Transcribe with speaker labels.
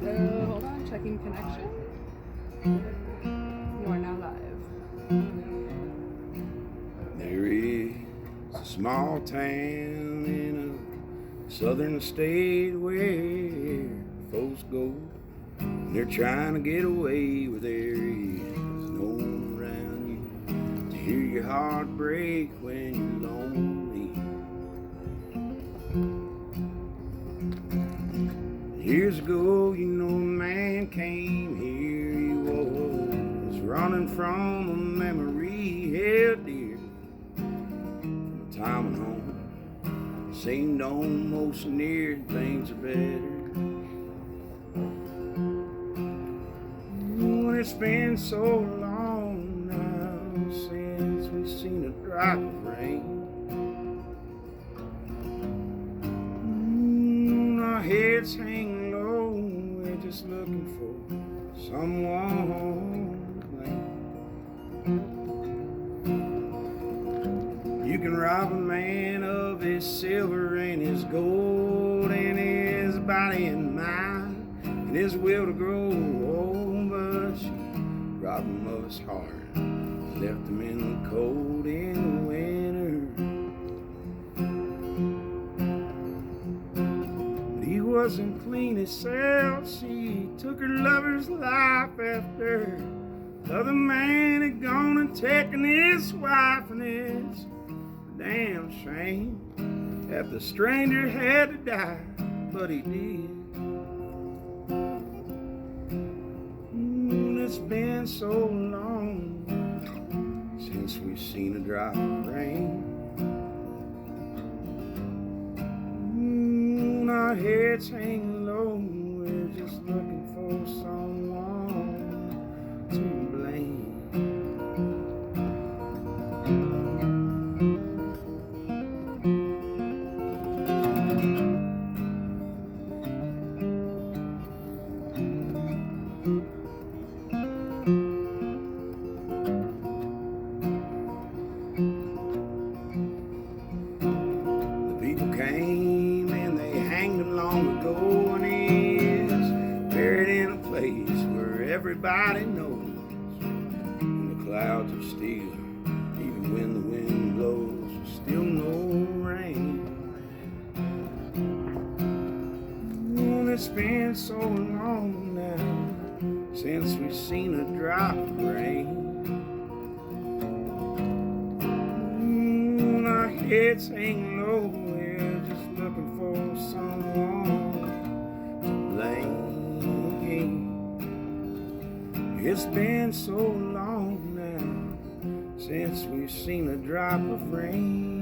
Speaker 1: Hold on, checking connection. You are now live.
Speaker 2: There is a small town in a southern state where folks go and they're trying to get away where there is no one around you to hear your heart break when you're lonely. Years ago, you know, a man came here. He was running from a memory held dear from a time when home seemed almost near. Things are better. Oh, it's been so long now since we've seen a drop of rain. Our heads hang low, we're just looking for someone to blame. You can rob a man of his silver and his gold and his body and mind and his will to grow old, but you rob him of his heart, left him in the cold in the winter. He wasn't clean himself. She took her lover's life after the other man had gone and taken his wife, and it's a damn shame that the stranger had to die, but he did. It's been so long since we've seen a drop of rain. Our heads hang low, we're just looking for someone to blame. The people came and they hanged him long ago, and he's buried in a place where everybody knows. And the clouds are still, even when the wind blows, there's still no rain. Oh, it's been so long now since we've seen a drop of rain. Our heads hang low, we're just looking for someone to blame. It's been so long now since we've seen a drop of rain.